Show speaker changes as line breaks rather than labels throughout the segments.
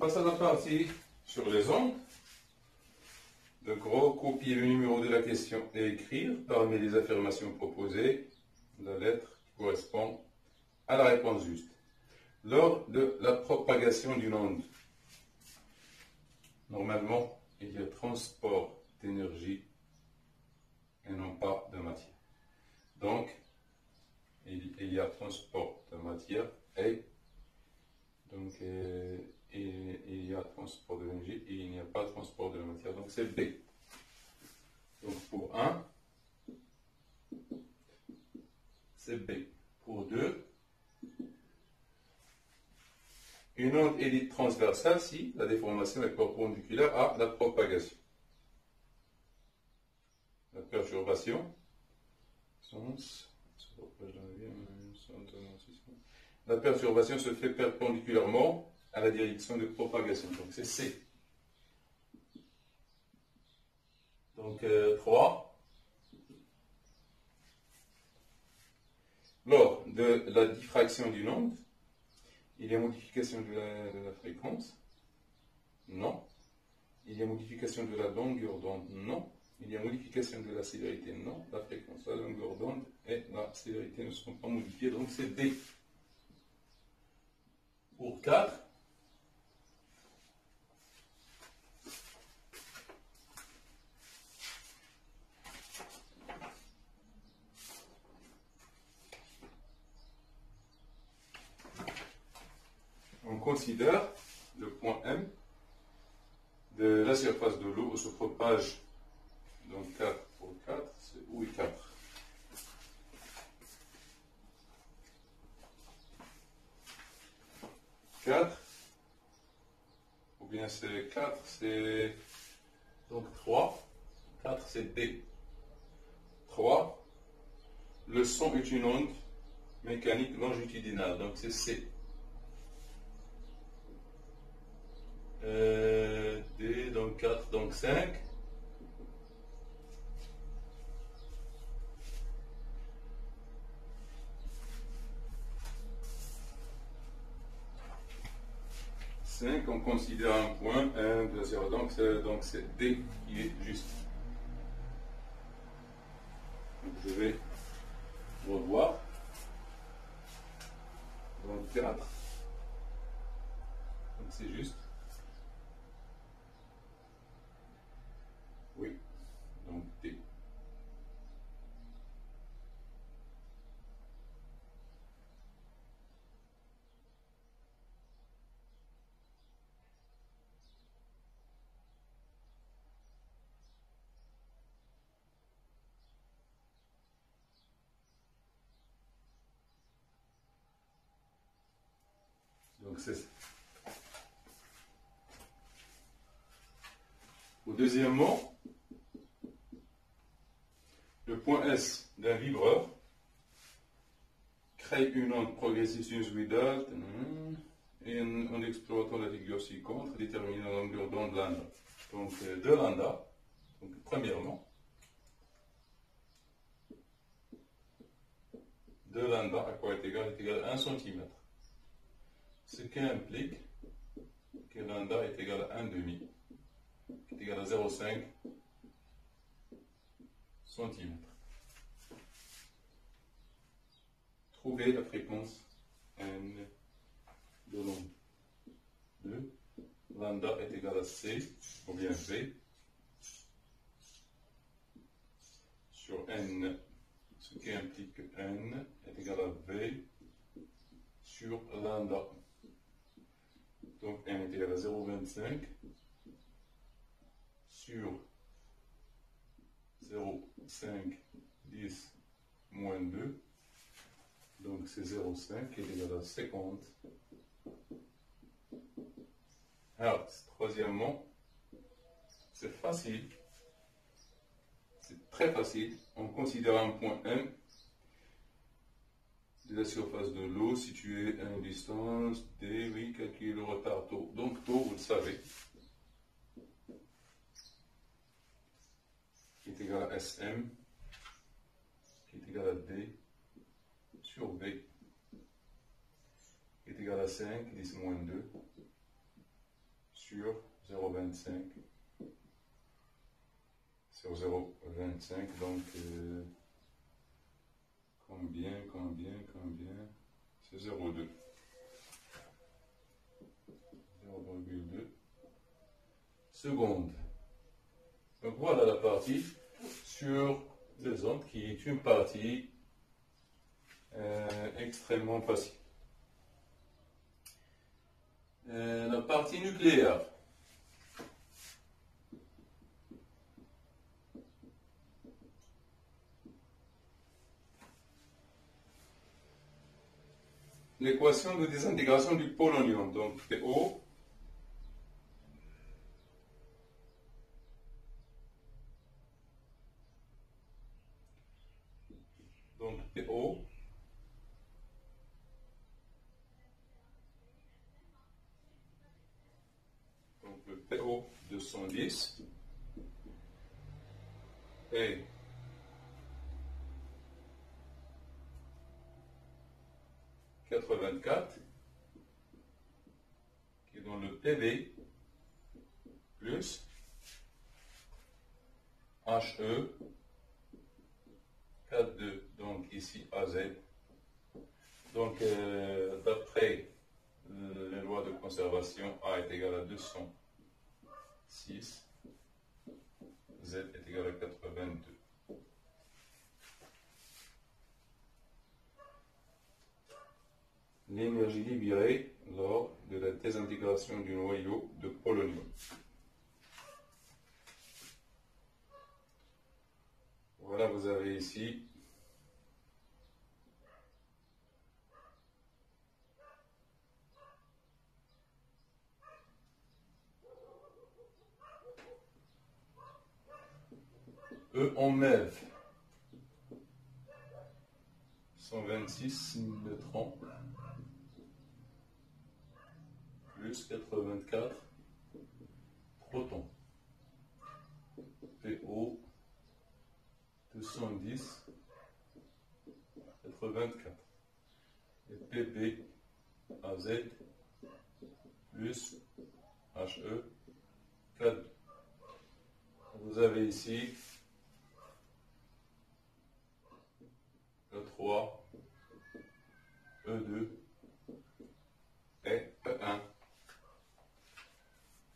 passe à la partie sur les ondes. Donc, recopier le numéro de la question et écrire parmi les affirmations proposées la lettre qui correspond à la réponse juste. Lors de la propagation d'une onde, normalement, il y a transport d'énergie et non pas de matière. Donc, il y a transport de matière et donc il y a transport de l'énergie et il n'y a pas transport de la matière. Donc c'est B. Donc pour 1, c'est B. Pour 2, une onde est dite transversale si la déformation est perpendiculaire à la propagation. La perturbation, la perturbation se fait perpendiculairement à la direction de propagation. Donc c'est C. Donc 3. Lors de la diffraction d'une onde, il y a modification de la fréquence? Non. Il y a modification de la longueur d'onde? Non. Il y a modification de la célérité? Non. La fréquence, la longueur d'onde et la célérité ne seront pas modifiées, donc c'est D. Pour 4, on considère le point M de la surface de l'eau où se propage, donc 4 pour 4, c'est où est 4? Ou bien c'est 4, c'est donc 3, 4 c'est D. 3, le son est une onde mécanique longitudinale, donc c'est C. D, donc 4, donc 5. On considère un point, 1, 2, 0, donc c'est D qui est juste. Donc je vais revoir. Donc 4. Donc c'est juste. Oui, donc D. Donc c'est ça. Au deuxièmement, le point S d'un vibreur crée une onde progressive sinusoïdale et en exploitant la figure ci-contre, détermine la longueur d'onde lambda. Donc 2 lambda, donc premièrement, 2 lambda à quoi est égal? Est égal à 1 cm. Ce qui implique que lambda est égal à 1 demi, qui est égal à 0,5 cm. Trouver la fréquence N de l'onde. 2. Lambda est égal à C, ou bien V, sur N, ce qui implique que N est égal à V sur lambda. Donc N est égal à 0,25 sur 0,5, 10, moins 2. Donc c'est 0,5 qui est égal à 50. Alors, troisièmement, c'est facile. C'est très facile. On considère un point M de la surface de l'eau situé à une distance D, oui, calculer le retard taux. Donc taux, vous le savez, qui est égal à SM, qui est égal à D sur V, qui est égal à 5, 10 moins 2, sur 0,25 sur 0,25, donc combien, c'est 0,2 secondes. Donc voilà la partie sur les ondes qui est une partie extrêmement facile. La partie nucléaire. L'équation de désintégration du polonium, donc PO donc le PO 210 et qui donne le PV plus HE 4,2, donc ici AZ. Donc d'après les lois de conservation, A est égal à 206, Z est égal à 82. L'énergie libérée lors de la désintégration du noyau de polonium. Voilà, vous avez ici E en MEV 126 neutrons plus 84 protons. PO 210 84 et PB AZ plus HE 4. Vous avez ici E3, E2 et E1.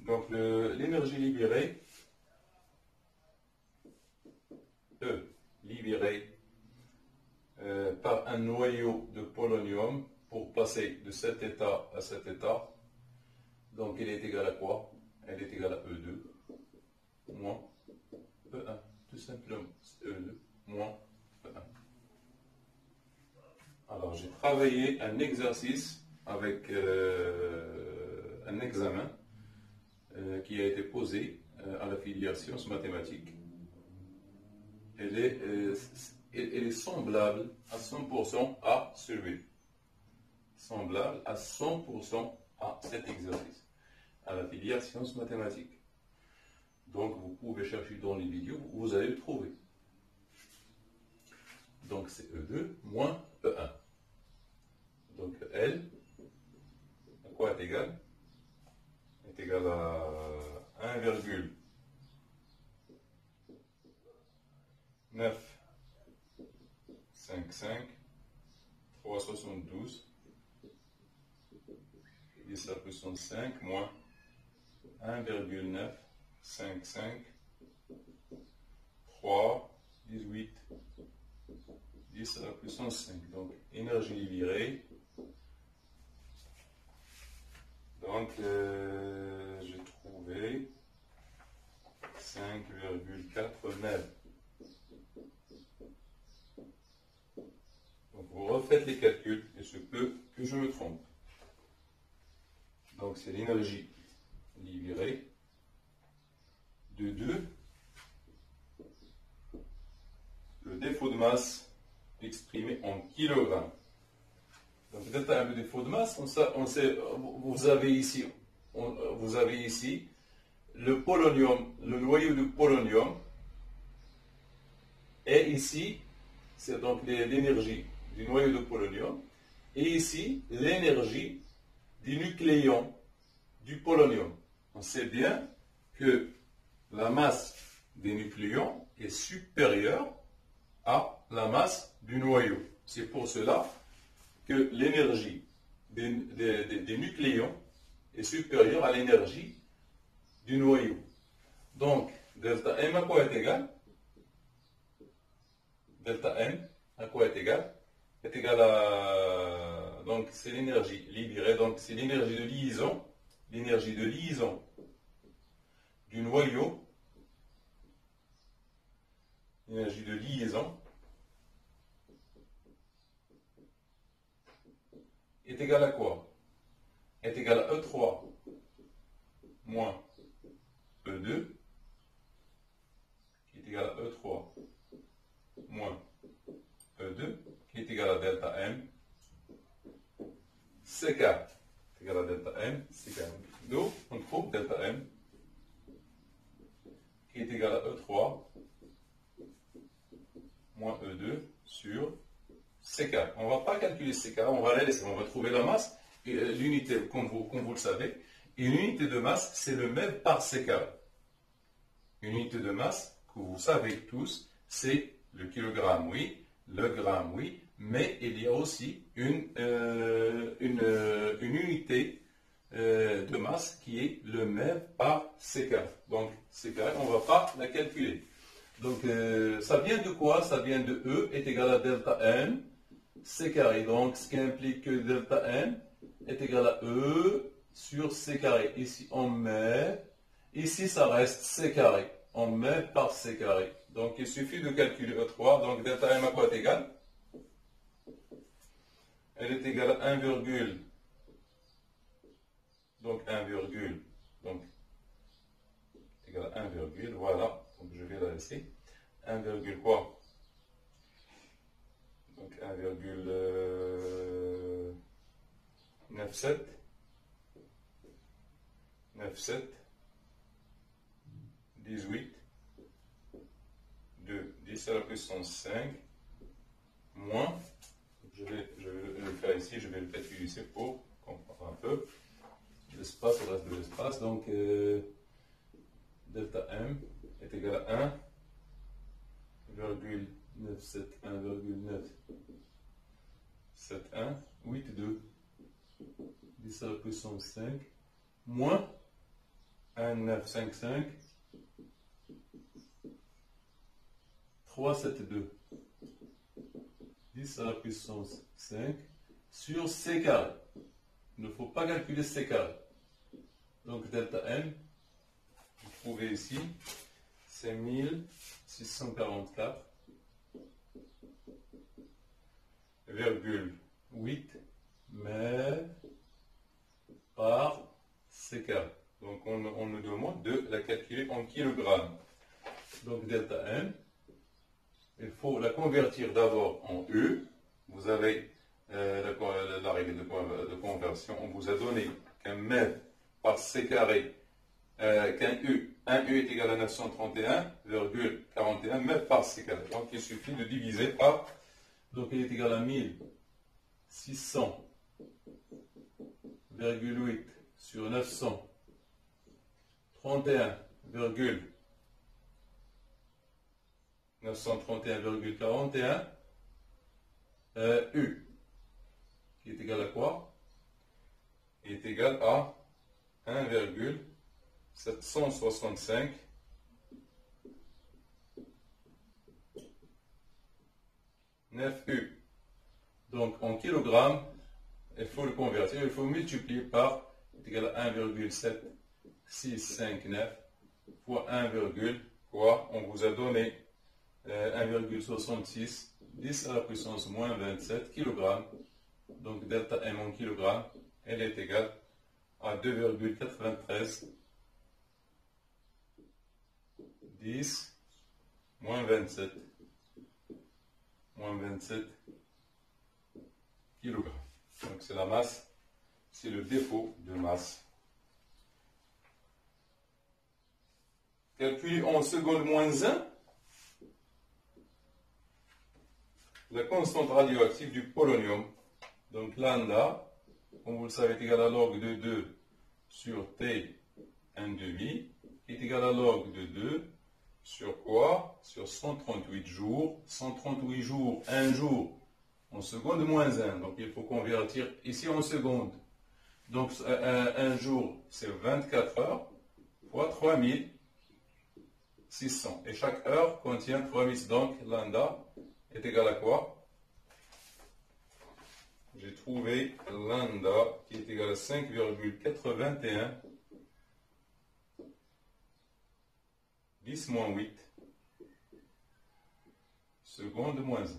Donc l'énergie libérée, libérée par un noyau de polonium pour passer de cet état à cet état, donc elle est égale à quoi? Elle est égale à E2 moins E1, tout simplement. E2 moins E1. Alors j'ai travaillé un exercice avec un examen qui a été posé à la filière sciences mathématiques. Elle est semblable à 100% à celui. Semblable à 100% à cet exercice, à la filière sciences mathématiques. Donc vous pouvez chercher dans les vidéos, vous allez le trouver. Donc c'est E2 moins E1. Donc L, à quoi est égal? Est égal à 1,955 372 10 à la puissance 5 moins 1,955 3 18 10 à la puissance 5. Donc énergie libérée. Donc j'ai trouvé 5,49. Donc vous refaites les calculs et ce peut que je me trompe. Donc c'est l'énergie libérée de 2, le défaut de masse exprimé en kilogrammes. Donc peut-être un défaut de masse, vous avez ici le polonium, le noyau de polonium, et ici, c'est donc l'énergie du noyau de polonium, et ici, l'énergie du nucléon du polonium. on sait bien que la masse des nucléons est supérieure à la masse du noyau. C'est pour cela que l'énergie des nucléons est supérieure à l'énergie du noyau. Donc, delta M à quoi est égal? Delta M à quoi est égal? Est égal à... Donc, c'est l'énergie libérée. Donc, c'est l'énergie de liaison. L'énergie de liaison du noyau. L'énergie de liaison est égale à quoi? Est égale à E3 moins E2 qui est égal à E3 moins E2 qui est égal à delta M CK est égal à delta M CK. Donc on trouve delta M qui est égal à E3 moins E2 sur CK. On ne va pas calculer CK, on va la laisser, on va trouver la masse. L'unité, comme vous le savez, et l'unité de masse, c'est le mètre par CK. Une unité de masse, que vous savez tous, c'est le kilogramme, oui, le gramme, oui, mais il y a aussi une unité de masse qui est le mètre par CK. Donc, CK, on ne va pas la calculer. Donc, ça vient de quoi? Ça vient de E est égal à delta M, C carré. Donc, ce qui implique que delta M est égal à E sur C carré. Ici, on met. Ici, ça reste C carré. On met par C carré. Donc, il suffit de calculer E3. Donc, delta M à quoi est égal? Elle est égale à 1, donc 1, donc égale à 1, voilà. Donc, je vais la laisser. 1, quoi? Donc 1,97 18 de 10 à la puissance 5 moins, je vais le faire ici, je vais le calculer ici pour comprendre un peu l'espace, le reste de l'espace. Donc delta M est égal à 1,971,971 8,2 10 à la puissance 5 moins 1,955 3,72 10 à la puissance 5 sur C carré. Il ne faut pas calculer C carré. Donc delta M, vous trouvez ici, c'est 1644,8 mètres par C carré. Donc on nous demande de la calculer en kilogrammes. Donc delta M, il faut la convertir d'abord en U. Vous avez la règle de conversion. On vous a donné qu'un mètre par C carré, qu'un U. Un U est égal à 931,41 mètres par C carré. Donc il suffit de diviser par. Donc il est égal à 1600,8 sur 931,41 U, qui est égal à quoi? Il est égal à 1,765 9U. Donc en kilogrammes, il faut le convertir, il faut multiplier par, est égal à 1,7659 fois 1, quoi? On vous a donné 1,66 10 à la puissance moins 27 kg. Donc delta M en kg, elle est égale à 2,93 10 moins 27 kg. Donc c'est la masse, c'est le défaut de masse. Calcul en seconde moins 1. La constante radioactive du polonium. Donc lambda, comme vous le savez, est égal à log de 2 sur T 1 demi est égal à log de 2 sur quoi? Sur 138 jours. 138 jours, 1 jour en seconde moins 1. Donc il faut convertir ici en seconde. Donc un jour c'est 24 heures fois 3600. Et chaque heure contient 3000. Donc lambda est égal à quoi? J'ai trouvé lambda qui est égal à 5,421 10 moins 8 secondes moins 1.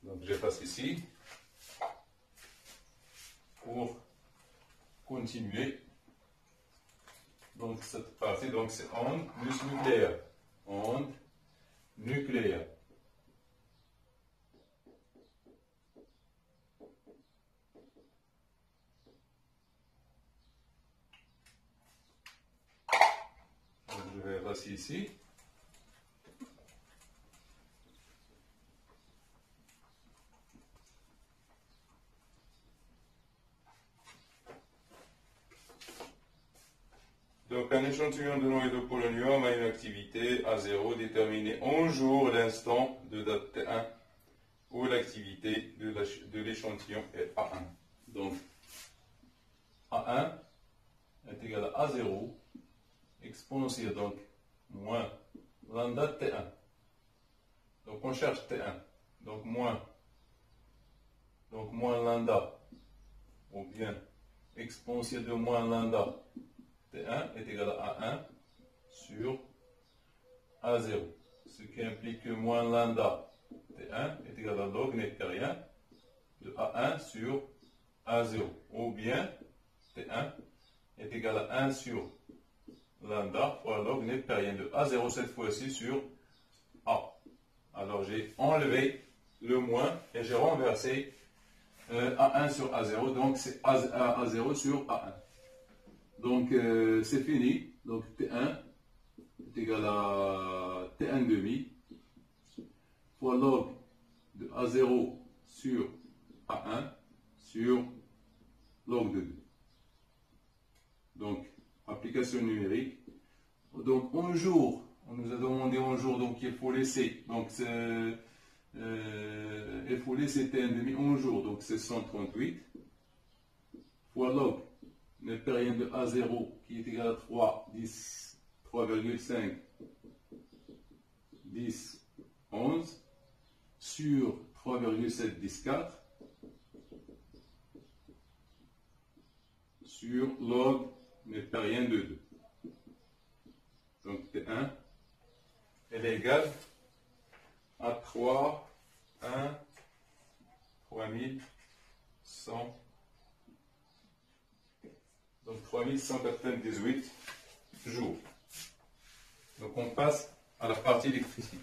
Donc j'efface ici pour continuer. Donc cette partie, donc c'est onde plus nucléaire. Onde nucléaire. Donc je vais effacer ici. Donc, un échantillon de noyau de polonium a une activité A0 déterminée en jour l'instant de date T1 où l'activité de l'échantillon est A1. Donc, A1 est égal à A0 exponentielle, donc moins lambda T1. Donc, on cherche T1. Donc, moins lambda ou bien exponentielle de moins lambda T1 est égal à A1 sur A0, ce qui implique que moins lambda T1 est égal à log neptérien de A1 sur A0, ou bien T1 est égal à 1 sur lambda fois log neptérien de A0 cette fois-ci sur A. Alors j'ai enlevé le moins et j'ai renversé A1 sur A0, donc c'est A0 sur A1. Donc c'est fini. Donc T1 est égal à T1 demi fois log de A0 sur A1 sur log de 2. Donc application numérique. Donc en jour, on nous a demandé en jour, donc il faut laisser. Donc il faut laisser T1 demi en jour. Donc c'est 138 fois log neptérien de A0 qui est égal à 3,5 10 11 sur 3,7 10 4 sur log neptérien de 2. Donc T1 elle est égale à 3100. Donc 3198 jours. Donc on passe à la partie électricité.